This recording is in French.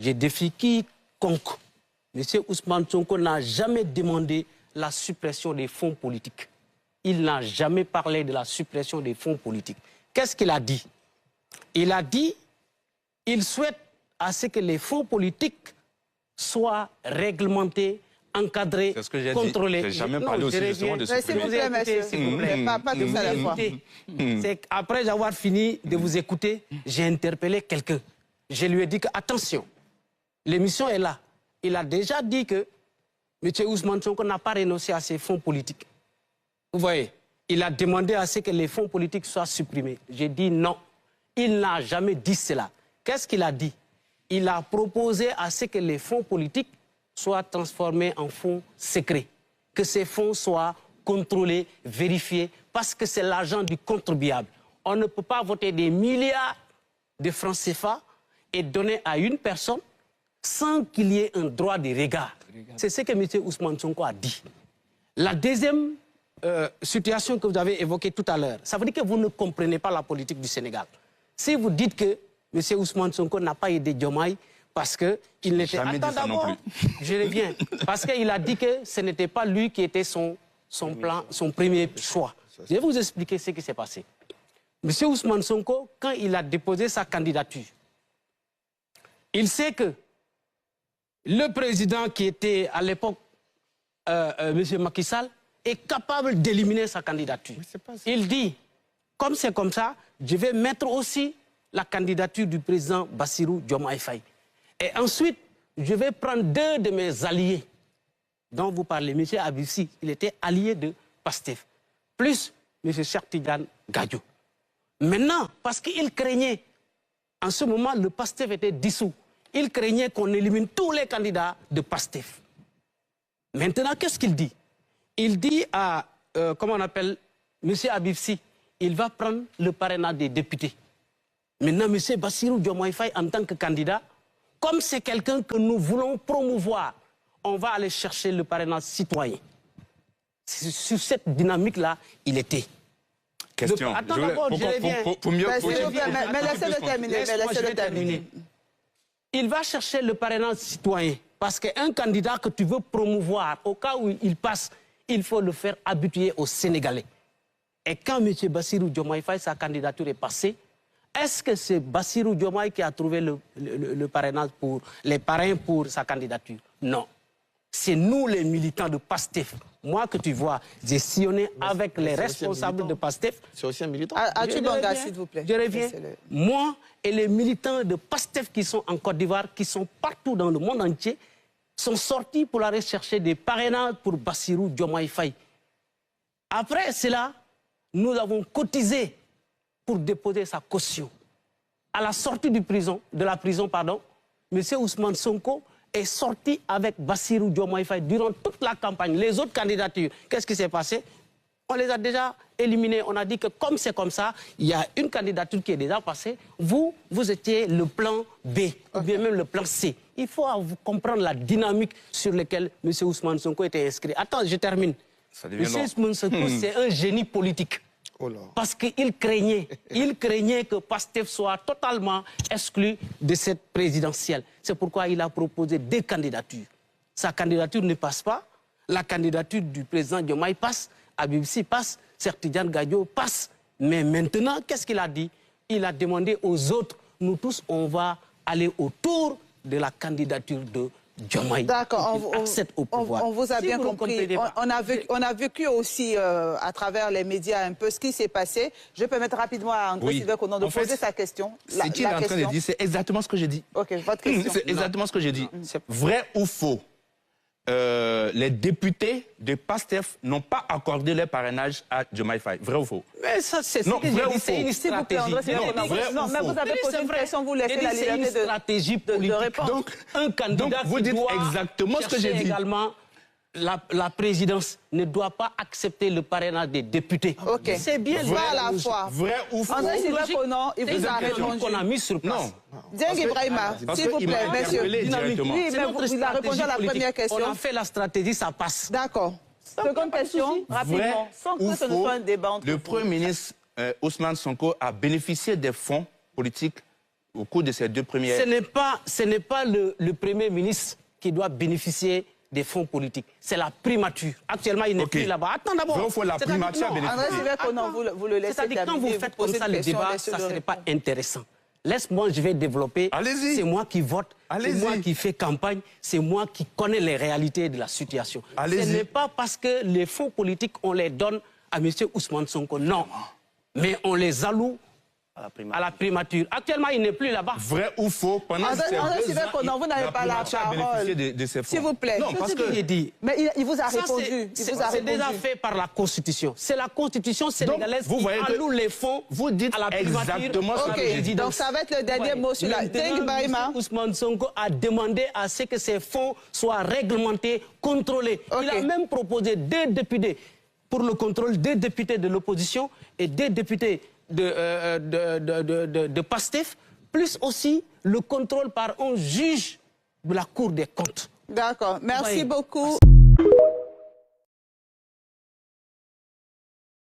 Je défie quiconque. M. Ousmane Sonko n'a jamais demandé la suppression des fonds politiques. Il n'a jamais parlé de la suppression des fonds politiques. Qu'est-ce qu'il a dit? Il a dit qu'il souhaite à ce que les fonds politiques soient réglementés, encadrés, contrôlés. Je n'ai jamais parlé aussi justement de supprimer. S'il vous plaît, pas tout ça à la fois. Après avoir fini de vous écouter, j'ai interpellé quelqu'un. Je lui ai dit que, attention, l'émission est là. Il a déjà dit que M. Ousmane Sonko n'a pas renoncé à ses fonds politiques. Vous voyez, il a demandé à ce que les fonds politiques soient supprimés. J'ai dit non. Il n'a jamais dit cela. Qu'est-ce qu'il a dit? Il a proposé à ce que les fonds politiques soient transformés en fonds secrets. Que ces fonds soient contrôlés, vérifiés, parce que c'est l'argent du contribuable. On ne peut pas voter des milliards de francs CFA et donner à une personne sans qu'il y ait un droit de regard. C'est ce que M. Ousmane Sonko a dit. La deuxième situation que vous avez évoquée tout à l'heure, ça veut dire que vous ne comprenez pas la politique du Sénégal. Si vous dites que M. Ousmane Sonko n'a pas aidé Diomaye parce qu'il n'était... Attends d'abord, je reviens. Parce qu'il a dit que ce n'était pas lui qui était son premier choix. Je vais vous expliquer ce qui s'est passé. M. Ousmane Sonko, quand il a déposé sa candidature, il sait que le président qui était à l'époque, M. Macky Sall, est capable d'éliminer sa candidature. Il dit, comme c'est comme ça, je vais mettre aussi la candidature du président Bassirou Diomaye Faye. Et ensuite, je vais prendre deux de mes alliés dont vous parlez, M. Abissi, il était allié de Pastef, plus M. Cheikh Tidiane Gadio. Maintenant, parce qu'il craignait, en ce moment, le Pastef était dissous. Il craignait qu'on élimine tous les candidats de Pastef. Maintenant, qu'est-ce qu'il dit? Il dit à, comment on appelle, M. Abibsi, il va prendre le parrainage des députés. Maintenant, M. Bassirou Diomaye Faye, en tant que candidat, comme c'est quelqu'un que nous voulons promouvoir, on va aller chercher le parrainage citoyen. Sur cette dynamique-là, il était. Question. Attends d'abord, je reviens. Mais laissez-le terminer. Il va chercher le parrainage citoyen. Parce qu'un candidat que tu veux promouvoir, au cas où il passe, il faut le faire habituer aux Sénégalais. Et quand M. Bassirou Diomaye Faye, sa candidature est passée, est-ce que c'est Bassirou Diomaye qui a trouvé le parrainage les parrains pour sa candidature? Non. C'est nous les militants de PASTEF. Moi que tu vois, j'ai sillonné avec les responsables de PASTEF. C'est aussi un militant. Atubanga, s'il vous plaît. Je reviens. Moi et les militants de PASTEF qui sont en Côte d'Ivoire, qui sont partout dans le monde entier, sont sortis pour aller chercher des parrainages pour Bassirou Diomaye Faye. Après cela, nous avons cotisé pour déposer sa caution. À la sortie de la prison, M. Ousmane Sonko est sorti avec Bassirou Diomaye Faye durant toute la campagne. Les autres candidatures, qu'est-ce qui s'est passé? On les a déjà éliminés. On a dit que comme c'est comme ça, il y a une candidature qui est déjà passée. Vous étiez le plan B, ou bien même le plan C. Il faut comprendre la dynamique sur laquelle M. Ousmane Sonko était inscrit. Attends, je termine. M. Ousmane Sonko, c'est un génie politique. Parce qu'il craignait que PASTEF soit totalement exclu de cette présidentielle. C'est pourquoi il a proposé deux candidatures. Sa candidature ne passe pas. La candidature du président Diomaye passe. Abibsi passe. Cheikh Tidiane Gadio passe. Mais maintenant, qu'est-ce qu'il a dit? Il a demandé aux autres, nous tous, on va aller autour de la candidature de Diomaye. D'accord, on vous a bien compris. On a vécu aussi à travers les médias un peu ce qui s'est passé. Je peux mettre rapidement à André Sylvain Conon de poser sa question. Ce qu'il est en train de dire, c'est exactement ce que j'ai dit. Ok, votre question. C'est exactement ce que j'ai dit. Vrai ou faux? Les députés de PASTEF n'ont pas accordé leur parrainage à Diomaye Faye. Vrai ou faux? Mais ça, c'est ce que j'ai dit, c'est une stratégie. Non, mais vous avez posé une question, vous laissez la liberté de stratégie politique. répondre. Donc, un candidat vous dites exactement ce que j'ai dit. Également, la présidence ne doit pas accepter le parrainage des députés. Okay. C'est bien vrai à la fois. Vrai ou faux? André Sylvain Conon, il vous a répondu. Qu'on a mis sur place. Non. Dieng Ibrahima, s'il vous plaît, monsieur. Oui, mais il a répondu à la première question. On a fait la stratégie, ça passe. D'accord. Seconde question, rapidement, sans que ce ne soit un débat entre le Premier ministre Ousmane Sonko a bénéficié des fonds politiques au cours de ces 2 premières... Ce n'est pas le Premier ministre qui doit bénéficier des fonds politiques. C'est la primature. Actuellement, il n'est plus là-bas. Attends d'abord. Il faut la primature à bénéficier. André Sylvain, vous le laissez terminer. C'est-à-dire quand vous faites comme ça le débat, ça ne serait pas intéressant. Laisse-moi, je vais développer. Allez-y. C'est moi qui vote, c'est moi qui fais campagne, c'est moi qui connais les réalités de la situation. Ce n'est pas parce que les fonds politiques, on les donne à M. Ousmane Sonko, non. Mais on les alloue à la primature. Actuellement, il n'est plus là-bas. Vrai ou faux, pendant ces 2 ans, vous n'avez pas la parole. S'il vous plaît. Non, parce que j'ai dit. Mais il vous a répondu. C'est déjà fait par la Constitution. C'est la Constitution sénégalaise qui alloue les fonds à la primature. Exactement ce que j'ai dit. Donc ça va être le dernier mot sur la M. Ousmane Sonko a demandé à ce que ces fonds soient réglementés, contrôlés. Il a même proposé des députés pour le contrôle, des députés de l'opposition et des députés de PASTEF, plus aussi le contrôle par un juge de la Cour des comptes. D'accord. Merci beaucoup.